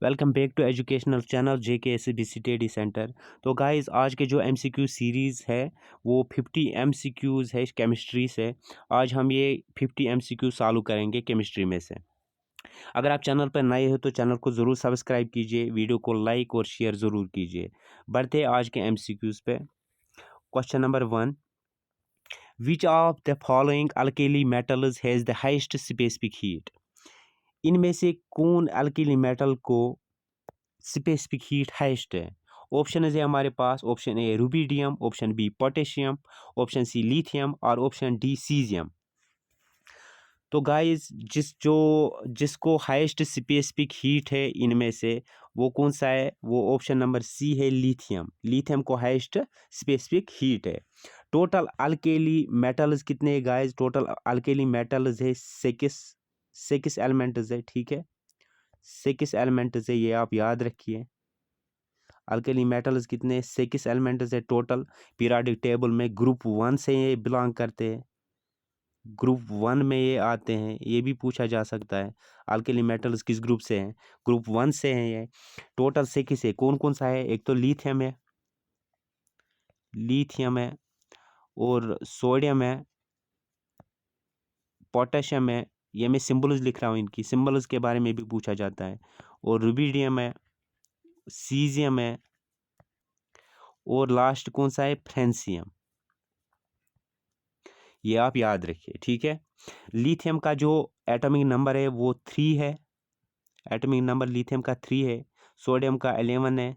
Welcome back to educational channel JKSB study centre. तो guys आज के जो MCQ सीरीज़ है वो 50 MCQs है केमिस्ट्री से। आज हम ये 50 MCQ सॉल्व करेंगे केमिस्ट्री में से। अगर आप चैनल पर नए हो तो चैनल को ज़रूर सब्सक्राइब कीजिए, वीडियो को लाइक और शेयर ज़रूर कीजिए। बढ़ते आज के MCQs पे। Question number 1, which of the following alkali metals has the highest specific heat. इनमें से कौन अल्केली मेटल को स्पेसिफिक हीट हाइस्ट है? ऑप्शन है हमारे पास, option A rubidium, option B potassium, option C lithium और ऑप्शन डी सीजियम। तो गाइस जिसको हाईएस्ट स्पेसिफिक हीट है इनमें से वो कौन सा है? वो ऑप्शन नंबर सी है, लिथियम। लिथियम को हाईएस्ट स्पेसिफिक हीट है। टोटल अल्केली मेटल्स कितने हैं गाइस? टोटल अल्केली मेटल्स है सिक्स एलिमेंट्स है, ठीक है। सिक्स एलिमेंट्स है, ये आप याद रखिए। अल्केली मेटल्स कितने? सिक्स एलिमेंट्स है टोटल। पीरियोडिक टेबल में ग्रुप 1 से ये बिलोंग करते हैं, ग्रुप 1 में ये आते हैं। ये भी पूछा जा सकता है अल्केली मेटल्स किस ग्रुप से हैं? ग्रुप 1 से हैं ये। टोटल सिक्स है। कौन कौन सा है? एक तो लिथियम है, और सोडियम है, पोटेशियम है। ये मैं सिंबल्स लिख रहा हूँ, इनकी सिंबल्स के बारे में भी पूछा जाता है। और रुबिडियम है, सीजियम है, और लास्ट कौन सा है? फ्रेंसियम। ये आप याद रखिए, ठीक है। लिथियम का जो एटॉमिक नंबर है वो 3 है। एटॉमिक नंबर लिथियम का 3 है। सोडियम का 11 है।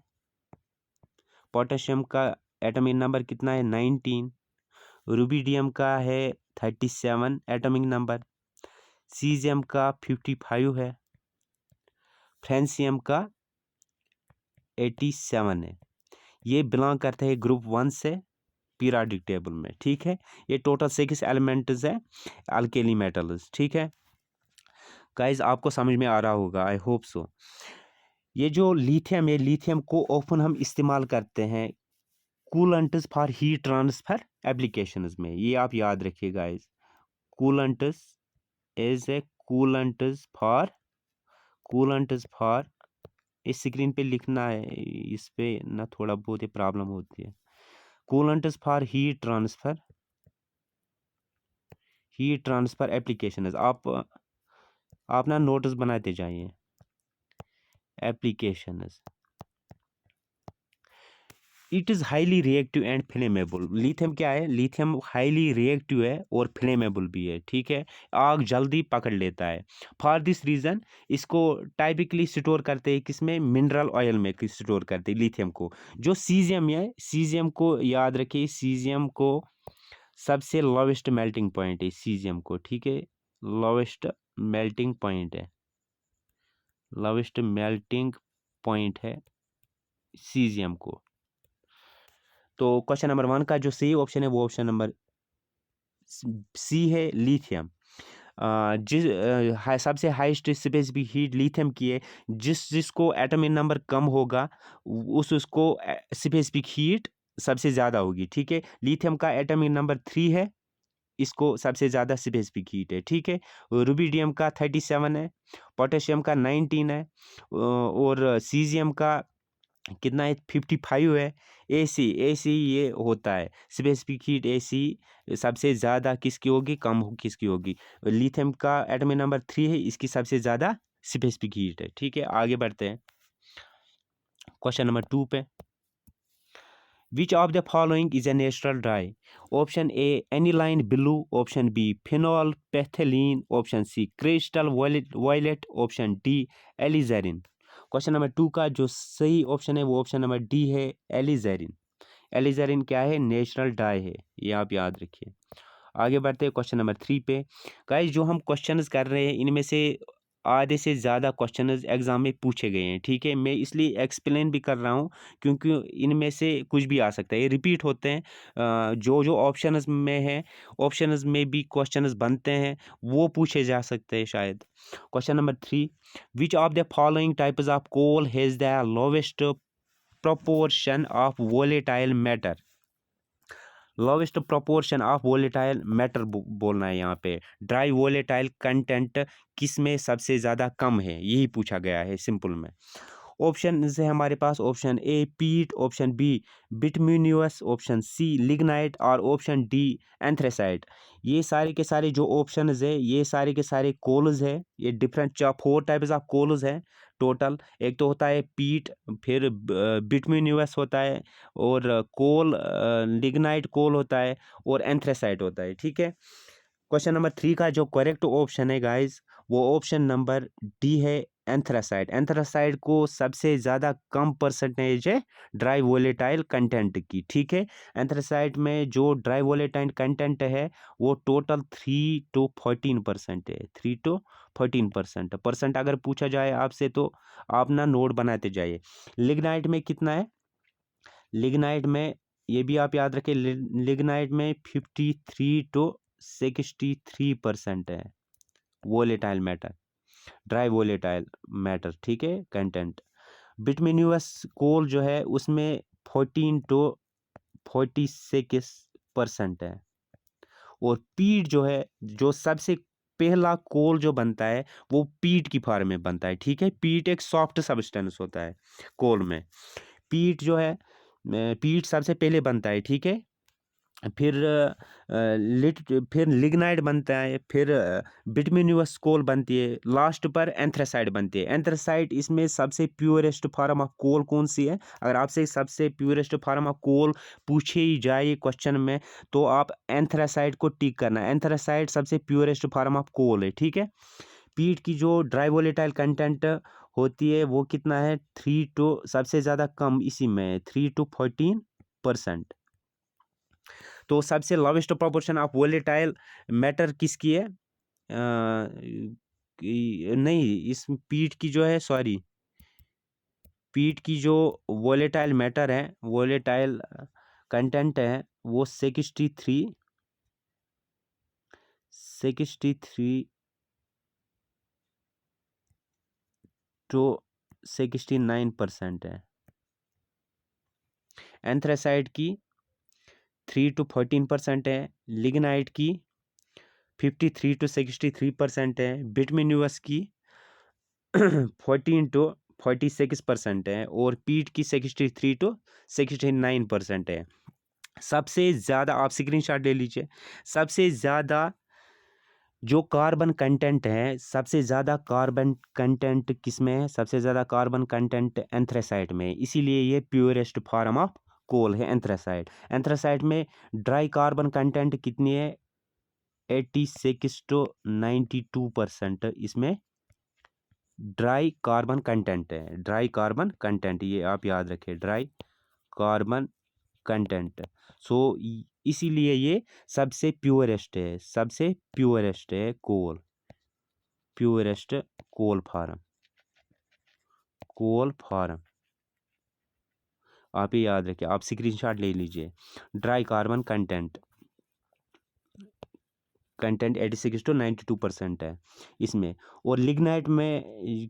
पोटेशियम का एटॉमिक नंबर कितना है? 19। रुबिडियम का है 37 एटॉमिक नंबर। सीजियम का 55 है। फ्रेंसियम का 87 है। ये बिलोंग करते हैं ग्रुप 1 से पीरियोडिक टेबल में, ठीक है। ये टोटल 6 एलिमेंट्स है अल्केली मेटल्स, ठीक है। गाइस आपको समझ में आ रहा होगा, आई होप सो। ये जो लिथियम है, लिथियम को ऑफन हम इस्तेमाल करते हैं coolants for heat transfer applications में। ये आप याद रखिए guys. Coolants is a coolants for इस स्क्रीन पे लिखना है, इस पे ना थोड़ा बहुत ही प्रॉब्लम होती है। Coolants for heat transfer applications. आप ना नोट्स बनाते जाइए। Applications, it is highly reactive and flammable. Lithium क्या है? लिथियम हाईली रिएक्टिव है और फ्लेमेबल भी है, ठीक है। आग जल्दी पकड़ लेता है। फॉर दिस रीज़न इसको टाइपिकली स्टोर करते हैं किसमें? मिनरल ऑयल में स्टोर करते हैं लिथियम को। जो सीजियम है, सीजियम को याद रखिए, सीजियम को सबसे लोवेस्ट मेल्टिंग पॉइंट है सीजियम को, ठीक है। लोवेस्ट मेल्टिंग पॉइंट है, लोवेस्ट मेल्टिंग पॉइंट है सीजियम को। तो क्वेश्चन नंबर 1 का जो सही ऑप्शन है वो ऑप्शन नंबर सी है, लिथियम। सबसे हाईएस्ट स्पेसिफिक हीट लिथियम की है। जिसको एटॉमिक नंबर कम होगा उसको स्पेसिफिक हीट सबसे ज़्यादा होगी, ठीक है। लिथियम का एटॉमिक नंबर 3 है, इसको सबसे ज़्यादा स्पेसिफिक हीट है, ठीक है। रुबिडियम का 37 है, पोटेशियम का 19 है, और सीजियम का कितना है? 55 है। एसी ये होता है स्पेसिफिक हीट। एसी सबसे ज़्यादा किसकी होगी, कम किसकी होगी? लिथियम का एटॉमिक नंबर 3 है, इसकी सबसे ज़्यादा स्पेसिफिक हीट है, ठीक है। आगे बढ़ते हैं क्वेश्चन नंबर 2 पे। Which of the following is a natural dye? Option A aniline blue, option B phenolphthalein, option C crystal violet, option D alizarin. Question number 2 का जो सही ऑप्शन है वो ऑप्शन नंबर डी है, एलिजारिन। एलिजारिन क्या है? Natural die है, ये आप याद रखिए। आगे बढ़ते हैं क्वेश्चन नंबर 3 पे। गाइस जो हम क्वेश्चंस कर रहे हैं इनमें से आधे से ज़्यादा क्वेश्चंस एग्जाम में पूछे गए हैं, ठीक है। मैं इसलिए एक्सप्लेन भी कर रहा हूँ क्योंकि इनमें से कुछ भी आ सकता है, ये रिपीट होते हैं। जो जो ऑप्शंस में है, ऑप्शंस में भी क्वेश्चंस बनते हैं, वो पूछे जा सकते हैं शायद। Question number 3, which of the following types of coal has the lowest proportion of volatile matter? Lowest proportion of volatile matter बोलना है यहाँ पे। ड्राई वोलेटाइल कंटेंट किस में सबसे ज़्यादा कम है, यही पूछा गया है सिंपल में। ऑप्शन से हमारे पास option A peat, option B bituminous, option C lignite और ऑप्शन डी एंथ्रेसाइट। ये सारे के सारे जो ऑप्शन है ये सारे के सारे कोल्स है। ये डिफरेंट 4 टाइप्स ऑफ कोल्स है टोटल। एक तो होता है पीट, फिर बिटम्यूनियस होता है, और कोल लिग्नाइट कोल होता है, और एंथ्रेसाइट होता है। ठीक है, क्वेश्चन नंबर 3 का जो करेक्ट ऑप्शन है गाइस वो ऑप्शन नंबर डी है, एंथ्रासाइड। एंथ्रासाइड को सबसे ज़्यादा कम परसेंटेज है ड्राई वोलेटाइल कंटेंट की। ठीक है, एंथ्रासाइड में जो ड्राई वोलेटाइल कंटेंट है वो टोटल 3 to 14% है। 3 to 14% परसेंट अगर पूछा जाए आपसे तो आप ना नोट बनाते जाइए। लिग्नाइट में कितना है? लिग्नाइट में ये भी आप याद रखें, लिग्नाइट में 53 to 63% है volatile matter, dry volatile matter. ठीक है, कंटेंट। बिटमिन्यूअस कोल जो है उसमें 14 to 46% है। और पीट जो है, जो सबसे पहला कोल जो बनता है वो पीट की फॉर्म में बनता है। ठीक है, पीट एक सॉफ्ट सब्सटेंस होता है कोल में। पीट जो है, पीट सबसे पहले बनता है। ठीक है, फिर फिर लिग्नाइट बनता है, फिर बिटमिन्यूअस कोल बनती है, लास्ट पर एंथ्रासाइड बनती है। एंथ्रासाइड इसमें सबसे प्योरेस्ट फॉर्म ऑफ कोल कौन सी है? अगर आपसे सबसे प्योरेस्ट फॉर्म ऑफ कोल पूछे ही जाए क्वेश्चन में तो आप एंथ्रासाइड को टिक करना। एंथ्रासाइड सबसे प्योरेस्ट फॉर्म ऑफ कोल है। ठीक है, पीट की जो ड्राई वोलेटाइल कंटेंट होती है वो कितना है? 3 to, सबसे ज़्यादा कम इसी में 3 to 14%। तो सबसे lowest proportion of volatile matter किसकी है? नहीं, इस पीट की जो है, सॉरी, पीट की जो वोलेटाइल मैटर है, वोलेटाइल कंटेंट है वो 63 to 69% है। एंथ्रासाइड की 3 to 14% है, लिग्नाइट की 53 to 63% है, बिटमिन्यूअस की 14 to 46% है, और पीट की 63 to 69% है। सबसे ज़्यादा आप स्क्रीनशॉट ले लीजिए। सबसे ज़्यादा जो कार्बन कंटेंट है, सबसे ज़्यादा कार्बन कंटेंट किस में है? सबसे ज़्यादा कार्बन कंटेंट एंथ्रासाइड में है। इसीलिए ये प्योरेस्ट फॉर्म ऑफ कोल है एंथ्रासाइड। एंथ्रासाइड में ड्राई कार्बन कंटेंट कितनी है? 86 to 92% इसमें ड्राई कार्बन कंटेंट है। ड्राई कार्बन कंटेंट, ये आप याद रखें, ड्राई कार्बन कंटेंट। सो इसीलिए ये सबसे प्योरेस्ट है, सबसे प्योरेस्ट है कोल, प्योरेस्ट कोल फार्म, कोल फार्म आप ही याद रखिए। आप स्क्रीनशॉट ले लीजिए। ड्राई कार्बन कंटेंट 86 to 92% है इसमें। और लिग्नाइट में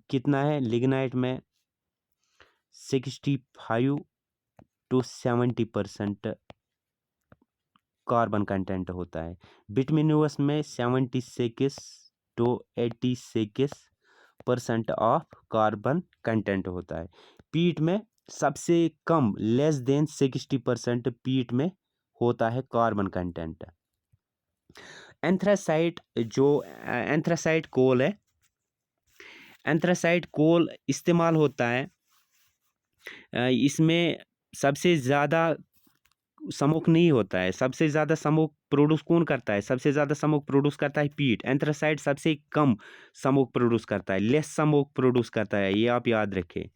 कितना है? लिग्नाइट में 65 to 70% कार्बन कंटेंट होता है। बिटमिन्यूअस में 76 to 86% ऑफ कार्बन कंटेंट होता है। पीट में सबसे कम, लेस देन 60% पीट में होता है कार्बन कंटेंट। एंथ्रासाइट, जो एंथ्रासाइट कोल है, एंथ्रासाइट कोल इस्तेमाल होता है, इसमें सबसे ज़्यादा स्मोक नहीं होता है। सबसे ज़्यादा स्मोक प्रोड्यूस कौन करता है? सबसे ज़्यादा स्मोक प्रोड्यूस करता है पीट। एंथ्रासाइड सबसे कम स्मोक प्रोड्यूस करता है, लेस स्मोक प्रोड्यूस करता है, ये आप याद रखें।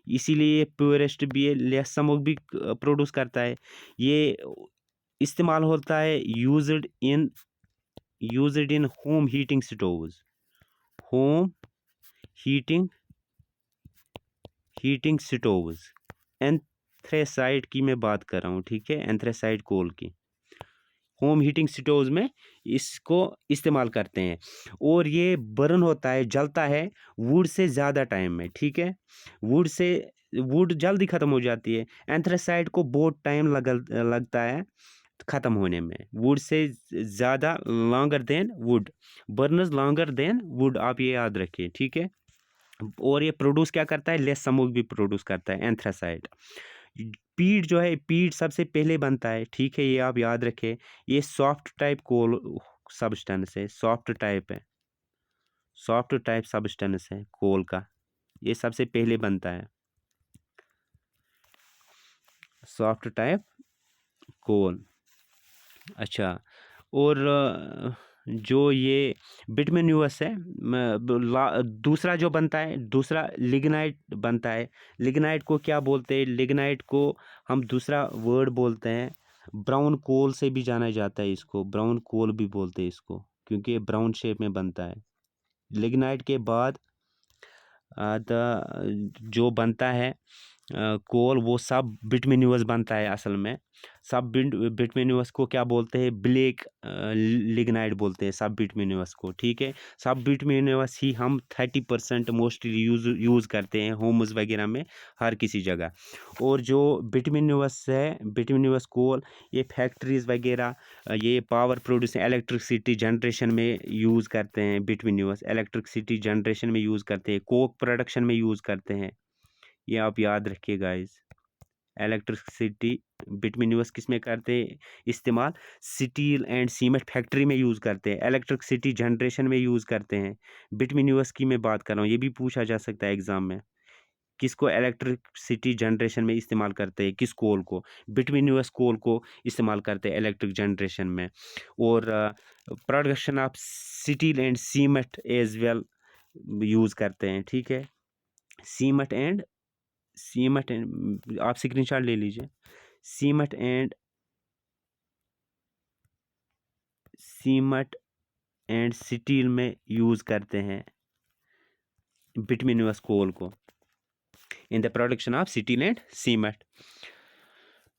इसीलिए ये प्योरेस्ट भी है, लेस स्मोक भी प्रोड्यूस करता है। ये इस्तेमाल होता है used in home heating stoves, home heating stoves. Anthracite की मैं बात कर रहा हूँ। ठीक है, एंथ्रेसाइड कोल की होम हीटिंग स्टोव्स में इसको इस्तेमाल करते हैं। और ये बर्न होता है, जलता है वुड से ज़्यादा टाइम में। ठीक है, वुड जल्दी ख़त्म हो जाती है। एंथ्रेसाइड को बहुत टाइम लगता है, वक्त ख़त्म होने में, वुड से ज़्यादा, longer than wood, burners longer than wood, आप ये याद रखिए, ठीक है। और ये प्रोड्यूस क्या करता है, लेस स्मोक भी प्रोड्यूस करता है, एंथ्रासाइड। पीट जो है, पीट सबसे पहले बनता है, ठीक है, ये आप याद रखें। ये सॉफ्ट टाइप कोल सब्सटेंस है, सॉफ्ट टाइप है, सॉफ्ट टाइप सब्सटेंस है कोल का, ये सबसे पहले बनता है, सॉफ्ट टाइप कोल। अच्छा, और जो ये बिटुमिनस है, दूसरा जो बनता है, दूसरा लिग्नाइट बनता है। लिग्नाइट को क्या बोलते हैं, लिग्नाइट को हम दूसरा वर्ड बोलते हैं, ब्राउन कोल से भी जाना जाता है इसको, ब्राउन कोल भी बोलते हैं इसको, क्योंकि ये ब्राउन शेप में बनता है। लिग्नाइट के बाद जो बनता है कोल, वो सब बिटुमिनस बनता है असल में। सब बिटुमिनस को क्या बोलते हैं, ब्लैक लिग्नाइट बोलते हैं सब बिटुमिनस को, ठीक है। सब बिटुमिनस ही हम 30% मोस्टली यूज़ करते हैं होम्स वगैरह में, हर किसी जगह। और जो बिटुमिनस है, बिटुमिनस कोल, ये फैक्ट्रीज़ वगैरह, ये पावर प्रोड्यूस, इलेक्ट्रिसिटी जनरेशन में यूज़ करते हैं, बिटुमिनस इलेक्ट्रिसिटी जनरेशन में यूज़ करते हैं, कोक प्रोडक्शन में यूज़ करते हैं, ये आप याद रखिए गाइस। इलेक्ट्रिसिटी बिटुमिनस किस में करते हैं इस्तेमाल, स्टील एंड सीमेंट फैक्ट्री में यूज़ करते हैं, इलेक्ट्रिसिटी जनरेशन में यूज़ करते हैं। बिटुमिनस की मैं बात कर रहा हूँ, ये भी पूछा जा सकता है एग्जाम में, किसको इलेक्ट्रिसिटी जनरेशन में इस्तेमाल करते हैं, किस कोल को, बिटुमिनस कोल को इस्तेमाल करते हैं इलेक्ट्रिक जनरेशन में। और production of steel and cement as well use करते हैं, ठीक है। सीमेंट एंड आप स्क्रीनशॉट ले लीजिए, सीमेंट एंड स्टील में यूज़ करते हैं बिटुमिनस कोल को in the production of steel and cement.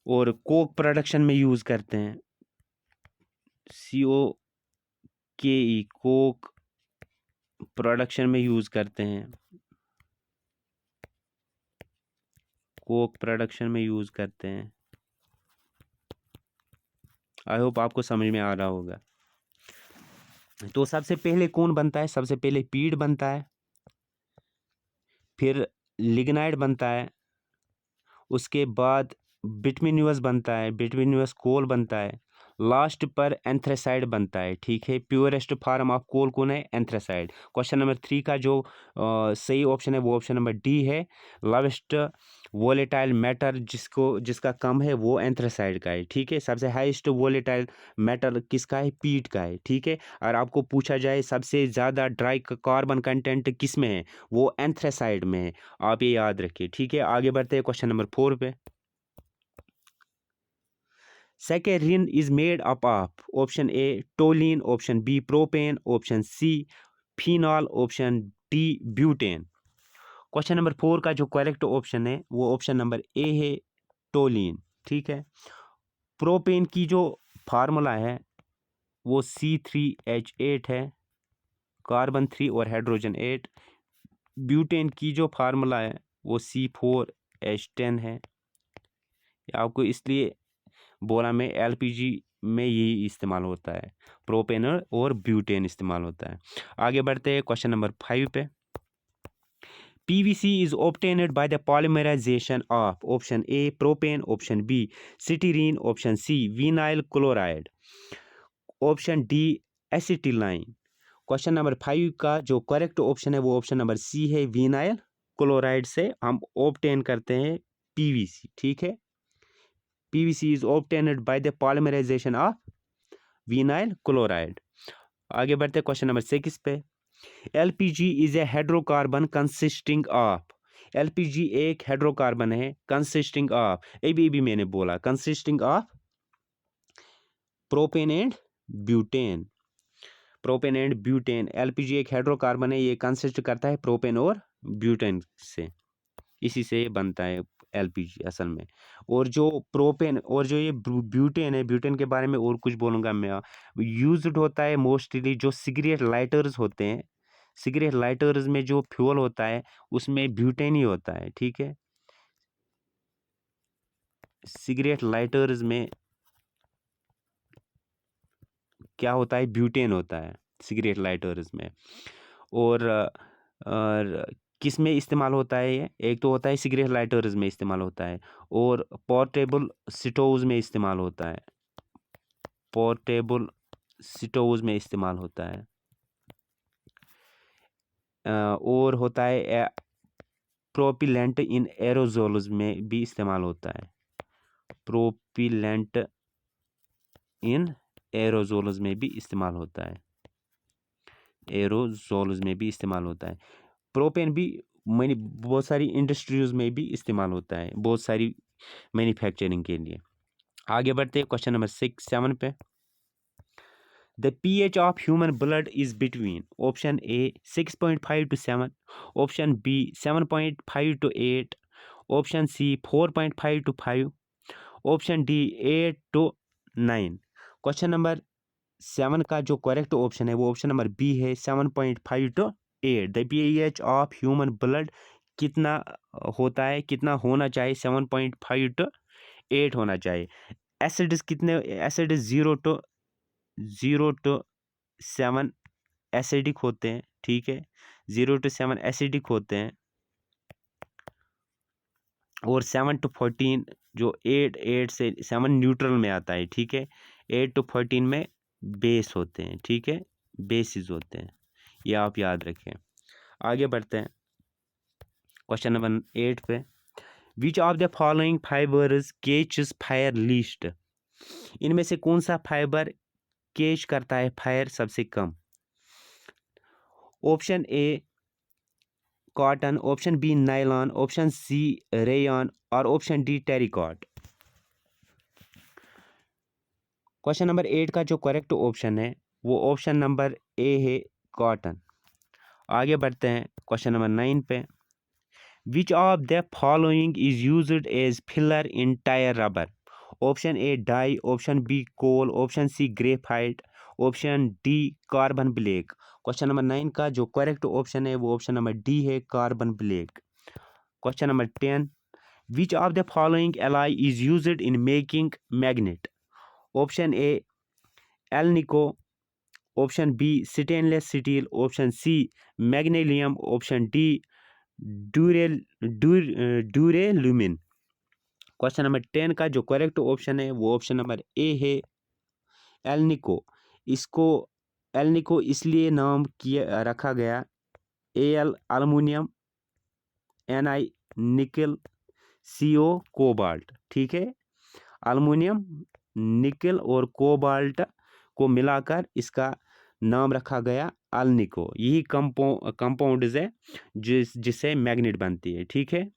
और कोक प्रोडक्शन में यूज़ करते हैं, COKE, कोक प्रोडक्शन में यूज़ करते हैं, कोक प्रोडक्शन में यूज़ करते हैं। आई होप आपको समझ में आ रहा होगा। तो सबसे पहले कौन बनता है, सबसे पहले पीट बनता है, फिर लिग्नाइट बनता है, उसके बाद बिटुमिनस बनता है, बिटुमिनस कोल बनता है, लास्ट पर एंथ्रासाइड बनता है, ठीक है। प्योरेस्ट फॉर्म ऑफ कोल कौन है, एंथ्रासाइड। क्वेश्चन नंबर 3 का जो सही ऑप्शन है वो ऑप्शन नंबर डी है। लोवेस्ट वोलेटाइल मैटर जिसका कम है वो एंथ्रासाइड का है, ठीक है। सबसे हाईएस्ट वोलेटाइल मैटर किसका है, पीट का है, ठीक है। और आपको पूछा जाए सबसे ज़्यादा ड्राई कार्बन कंटेंट किस में है, वो एंथ्रासाइड में है, आप ये याद रखिए, ठीक है। आगे बढ़ते हैं क्वेश्चन नंबर 4 पे। Saccharin is made up of option A toluene, option B propane, option C phenol, option D butane। Question number 4 का जो करेक्ट ऑप्शन है वो ऑप्शन नंबर ए है, टोलीन, ठीक है। प्रोपेन की जो फार्मूला है वो C3H8 है, कार्बन 3 और हाइड्रोजन 8। ब्यूटेन की जो फार्मूला है वो C4H10 है। आपको इसलिए बोला में LPG में यही इस्तेमाल होता है, प्रोपेन और ब्यूटेन इस्तेमाल होता है। आगे बढ़ते हैं क्वेश्चन नंबर 5 पे। PVC is obtained by the polymerization of option A propane, option B styrene, option C vinyl chloride, option D acetylene। Question number 5 का जो करेक्ट ऑप्शन है वो ऑप्शन नंबर सी है, विनाइल क्लोराइड से हम obtain करते हैं PVC, ठीक है। PVC is obtained by the polymerization of vinyl chloride। आगे बढ़ते हैं क्वेश्चन नंबर 6 पे। LPG is a hydrocarbon consisting of, LPG एक हाइड्रोकार्बन है कंसिस्टिंग ऑफ, अभी भी मैंने बोला consisting of propane and butane, propane and butane. LPG एक हाइड्रोकार्बन है, ये कंसिस्ट करता है प्रोपेन और ब्यूटेन से, इसी से ये बनता है LPG असल में। और जो प्रोपेन और जो ये ब्यूटेन है, ब्यूटेन के बारे में और कुछ बोलूँगा मैं, यूज्ड होता है मोस्टली जो सिगरेट लाइटर्स होते हैं, सिगरेट लाइटर्स में जो फ्यूल होता है उसमें ब्यूटेन ही होता है, ठीक है। सिगरेट लाइटर्स में क्या होता है, ब्यूटेन होता है सिगरेट लाइटर्स में। और किस में इस्तेमाल होता है ये, एक तो होता है सिगरेट लाइटर्स में इस्तेमाल होता है, और पोर्टेबल स्टोव्स में इस्तेमाल होता है, पोर्टेबल स्टोव्स में इस्तेमाल होता है। और होता है प्रोपिलेंट इन एरोजोल्स में भी इस्तेमाल होता है, प्रोपिलेंट इन एरोजोल्स में भी इस्तेमाल होता है, एरोजोल्स में भी इस्तेमाल होता है। प्रोपेन भी बहुत सारी इंडस्ट्रीज में भी इस्तेमाल होता है, बहुत सारी मैन्युफैक्चरिंग के लिए। आगे बढ़ते हैं क्वेश्चन नंबर 7 पे। The pH of human blood is between option A 6.5 to 7, option B 7.5 to 8, option C 4.5 to 5, option D 8 to 9। Question number 7 का जो करेक्ट ऑप्शन है वो ऑप्शन नंबर बी है, 7.5 to 8। The pH of human blood कितना होता है, कितना होना चाहिए, 7.5 to 8 होना चाहिए। एसिड्स कितने, एसिड 0 to 7 एसिडिक होते हैं, ठीक है, 0 to 7 एसिडिक होते हैं, और 7 to 14 जो 8 से 7 न्यूट्रल में आता है, ठीक है, 8 to 14 में बेस होते हैं, ठीक है, बेसिस होते हैं, ये आप याद रखें। आगे बढ़ते हैं क्वेश्चन नंबर 8 पे। Which of the following fibres catches fire least, इनमें से कौन सा फाइबर कैच करता है फायर सबसे कम। Option A cotton, option B nylon, option C rayon, और option D terrycot. Question number 8 का जो करेक्ट ऑप्शन है वो ऑप्शन नंबर ए है, कॉटन। आगे बढ़ते हैं क्वेश्चन नंबर 9 पे। Which of the following is used as filler in tyre rubber. Option A dye, option B coal, option C graphite, option D carbon black. Question number 9 का जो correct option है वो option number D है, carbon black. Question number 10। Which of the following alloy is used in making magnet. Option A alnico, option B stainless steel, option C magnesium, option D duralumin. Question number 10 का जो correct option है वो option number A है, एलनिको। इसको एलनिको इसलिए नाम किया रखा गया, एल अल्मुनियम, एनआई निकल, सीओ कोबाल्ट, ठीक है, अल्मुनियम, निकल और कोबाल्ट को मिलाकर इसका नाम रखा गया अल्निको। यही कंपाउंड्स है जिससे मैग्नेट बनती है, ठीक है,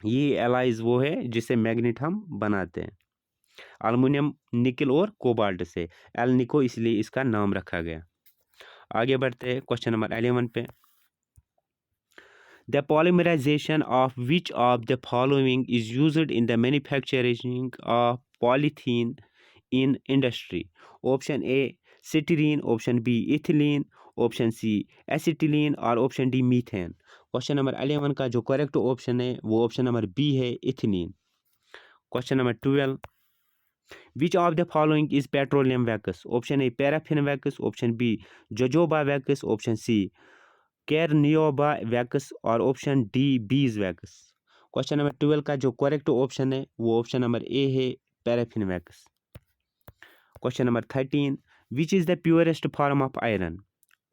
ये एलाइज वो है जिससे मैग्नेट हम बनाते हैं, अल्मुनियम, निकल और कोबाल्ट से अल्निको, इसलिए इसका नाम रखा गया। आगे बढ़ते हैं क्वेश्चन नंबर 11 पे। The polymerization of which of the following is used in the manufacturing of polythene in industry? Option A styrene, option B ethylene, option C acetylene, और option D methane. Question number 11 का जो correct option है वो option number B है, ethylene. Question number 12। Which of the following is petroleum wax? Option A paraffin wax, option B jojoba wax, option C carnauba wax, और option D beeswax. Question number 12 का जो correct option है वो option number A है, paraffin wax. Question number 13। Which is the purest form of iron.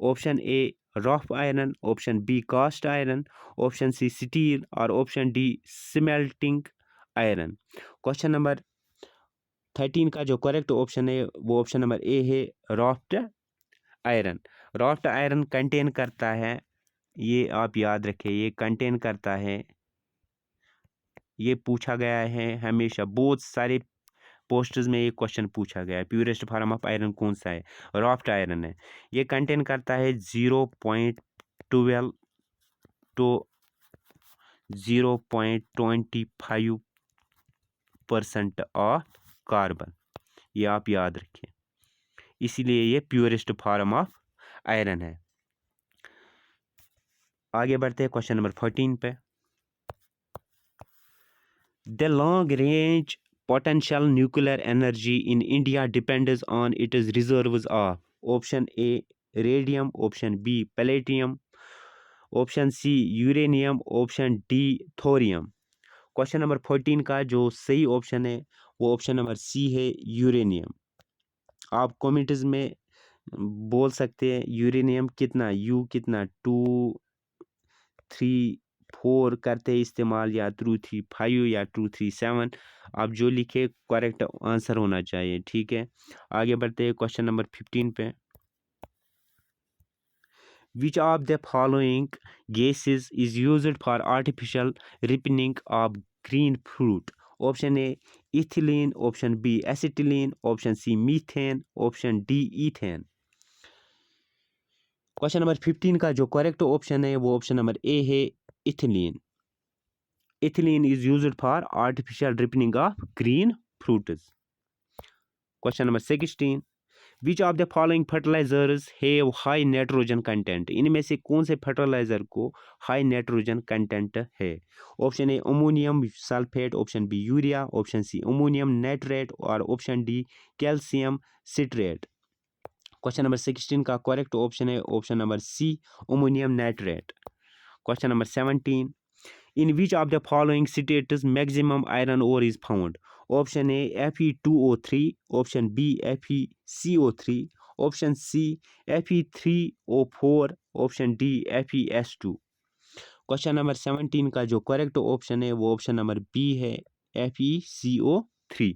Option A rough iron, option B cast iron, option C steel, और option D smelting iron. Question number 13 का जो correct option है वो option number A है, रॉफ्ट iron. रॉफ्ट iron contain करता है, ये आप याद रखें, ये कंटेन करता है, ये पूछा गया है हमेशा, बहुत सारे पोस्टर्स में ये क्वेश्चन पूछा गया है, प्यूरेस्ट फॉर्म ऑफ आयरन कौन सा है, रॉफ्ट आयरन है। ये कंटेन करता है 0.12 टू 0.25% ऑफ कार्बन, ये आप याद रखें, इसीलिए ये प्योरेस्ट फॉर्म ऑफ आयरन है। आगे बढ़ते हैं क्वेश्चन नंबर 14 पे। The long range potential nuclear energy in India depends on its reserves of option A radium, option B palladium, option C uranium, option D thorium. Question number 14 का जो सही option है वो ऑप्शन नंबर सी है uranium. आप comments में बोल सकते हैं यूरेनियम कितना, यू कितना 234 करते हैं इस्तेमाल, या 235 या 237, आप जो लिखे करेक्ट आंसर होना चाहिए। ठीक है, आगे बढ़ते हैं क्वेश्चन नंबर 15 पे। Which of the following gases is used for artificial ripening of green fruit? Option A ethylene, option B acetylene, option C methane, option D ethane। Question number 15 का जो करेक्ट ऑप्शन है वो option number A है ethylene. Ethylene is used for artificial ripening of green fruits. Question number 16, which of the following fertilisers have high nitrogen content? इनमें से कौन से fertiliser को हाई नाइट्रोजन कंटेंट है? Option A ammonium sulphate, option B urea, option C ammonium nitrate और option D calcium citrate. Question number 16 का correct option है option number C ammonium nitrate. Question number 17, in which of the following states maximum iron ore is found? Option A Fe2O3, option B FeCO3, option C Fe3O4, option D FeS2। Question number 17 का जो correct option है वो option number B है FeCO3।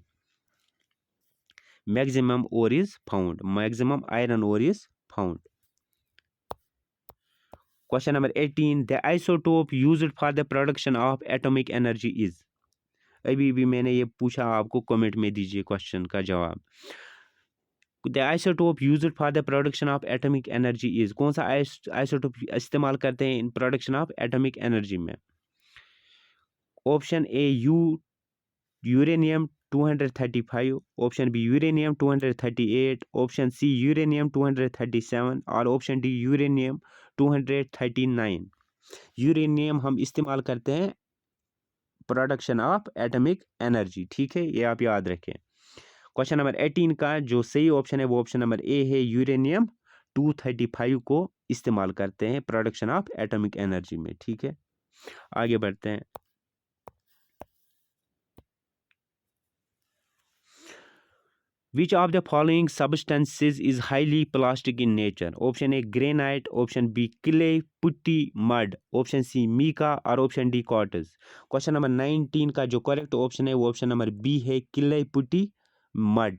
Maximum ore is found, maximum iron ore is found। Question number 18, the isotope used for the production of atomic energy is. अभी भी मैंने ये पूछा, आपको कमेंट में दीजिए क्वेश्चन का जवाब। The isotope used for the production of atomic energy is, कौन सा आइसोटोप इस्तेमाल करते हैं in production of atomic energy में? Option A uranium 235, option B uranium 238, option C uranium 237 और ऑप्शन डी यूरेनियम 239। यूरेनियम हम इस्तेमाल करते हैं प्रोडक्शन ऑफ एटॉमिक एनर्जी। ठीक है, ये आप याद रखें। क्वेश्चन नंबर 18 का जो सही ऑप्शन है वो ऑप्शन नंबर ए है यूरेनियम 235 को इस्तेमाल करते हैं प्रोडक्शन ऑफ एटॉमिक एनर्जी में। ठीक है, आगे बढ़ते हैं। Which of the following substances is highly plastic in nature? Option A granite, option B clay, putty, mud, option C mica और option D quartz। Question number 19 का जो करेक्ट ऑप्शन है वो ऑप्शन नंबर बी है clay, putty, mud।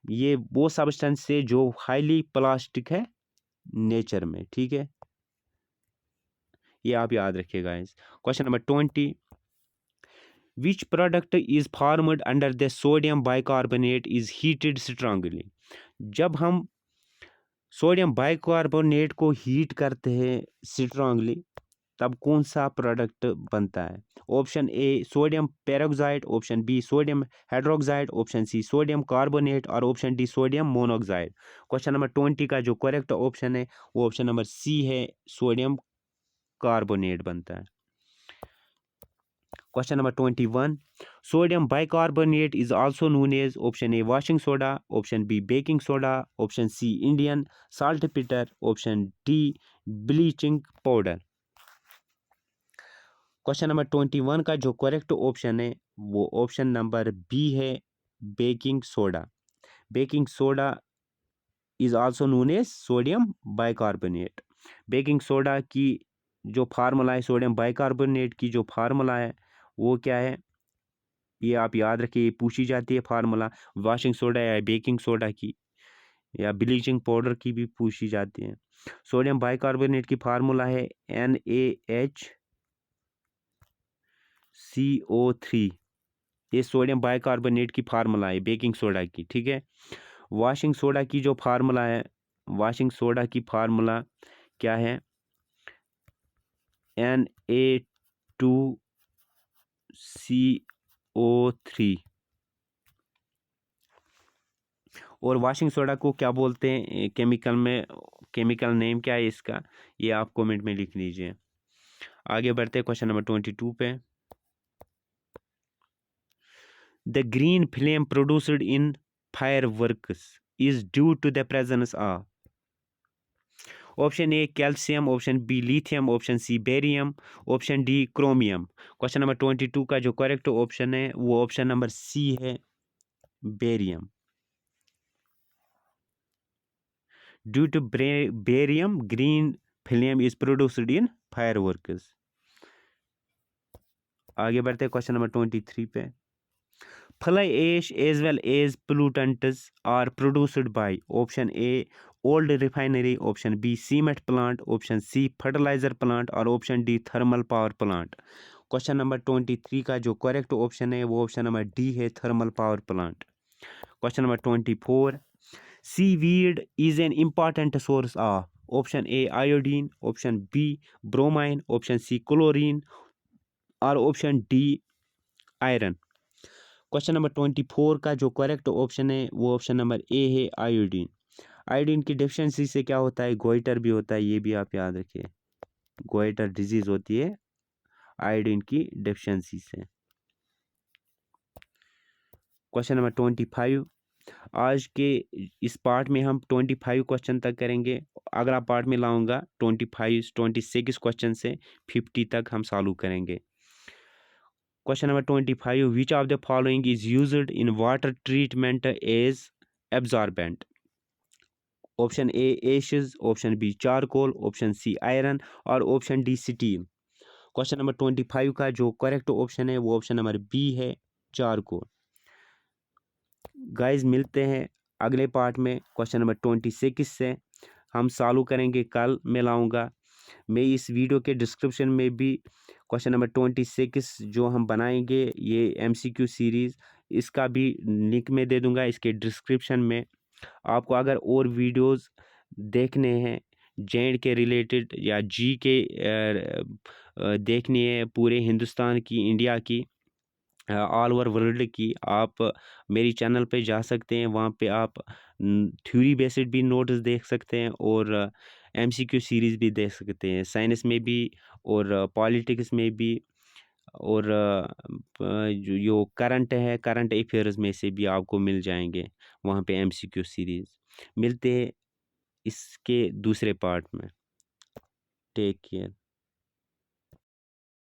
ये वो substance है जो हाईली प्लास्टिक है नेचर में। ठीक है, ये आप याद रखिएगा। Question number 20, which product is formed under the sodium bicarbonate is heated strongly? जब हम सोडियम बाइकार्बोनेट को हीट करते हैं स्ट्रांगली तब कौन सा प्रोडक्ट बनता है? Option A sodium peroxide, option B sodium hydroxide, option C sodium carbonate और option D sodium monoxide. Question number 20 का जो करेक्ट ऑप्शन है वो ऑप्शन नंबर सी है सोडियम कार्बोनेट बनता है। Question number 21. Sodium bicarbonate is also known as option A washing soda, option B baking soda, option C Indian saltpeter, option D bleaching powder। Question number 21 का जो correct option है वो option number B है baking soda. Baking soda is also known as sodium bicarbonate. Baking soda की जो formula है, sodium bicarbonate की जो फार्मूला है वो क्या है, ये आप याद रखिए, पूछी जाती है फार्मूला वॉशिंग सोडा या बेकिंग सोडा की या ब्लीचिंग पाउडर की भी पूछी जाती है। सोडियम बाइकार्बोनेट की फार्मूला है NaHCO3। ये सोडियम बाइकार्बोनेट की फार्मूला है बेकिंग सोडा की। ठीक है, वॉशिंग सोडा की जो फार्मूला है, वॉशिंग सोडा की फार्मूला क्या है? Na2CO3। और वॉशिंग सोडा को क्या बोलते हैं केमिकल में, केमिकल नेम क्या है इसका, ये आप कमेंट में लिख लीजिए। आगे बढ़ते हैं क्वेश्चन नंबर 22 पे। The green flame produced in fireworks is due to the presence of option A calcium, option B lithium, option C barium, option D chromium. Question number 22 का जो करेक्ट ऑप्शन है वो ऑप्शन नंबर सी है, barium. Due to barium green flame is produced in fireworks. आगे बढ़ते हैं question number 23 पे। Fly ash as well as pollutants are produced by option A old refinery, option B cement plant, option C fertilizer plant और option D thermal power plant। Question number 23 का जो correct option है वो option number D है, thermal power plant. Question number 24, seaweed is an important source of option A iodine, option B bromine, option C chlorine और option D iron. Question number 24 का जो correct option है वो option number A है, iodine. Iodine की deficiency से क्या होता है, गोइटर भी होता है, ये भी आप याद रखिए, गोइटर डिजीज होती है आयोडीन की डिफिशियंसी से। क्वेश्चन नंबर 25, आज के इस पार्ट में हम 25 क्वेश्चन तक करेंगे, अगला पार्ट में लाऊंगा 26 क्वेश्चन से 50 तक हम सॉल्व करेंगे। Question number 25, which of the following is used in water treatment as absorbent. Option A ashes, option B charcoal, option C iron और option D steel. Question number 25 का जो करेक्ट ऑप्शन है वो option number B है, charcoal. Guys मिलते हैं अगले part में क्वेश्चन नंबर 26 से, हम सॉल्व करेंगे, कल मैं लाऊंगा। मैं इस वीडियो के डिस्क्रिप्शन में भी क्वेश्चन नंबर 26 जो हम बनाएंगे ये एमसीक्यू सीरीज़, इसका भी लिंक में दे दूंगा इसके डिस्क्रिप्शन में। आपको अगर और वीडियोस देखने हैं जेएंड के रिलेटेड या जी के देखनी है पूरे हिंदुस्तान की, इंडिया की, ऑल ओवर वर्ल्ड की, आप मेरी चैनल पे जा सकते हैं। वहाँ पे आप थ्योरी बेस्ड भी नोट्स देख सकते हैं और एमसीक्यू सीरीज़ भी देख सकते हैं, साइंस में भी और पॉलिटिक्स में भी, और जो करंट है, करंट अफेयर्स में से भी आपको मिल जाएंगे वहाँ पे एमसीक्यू सीरीज़। मिलते हैं इसके दूसरे पार्ट में। Take care.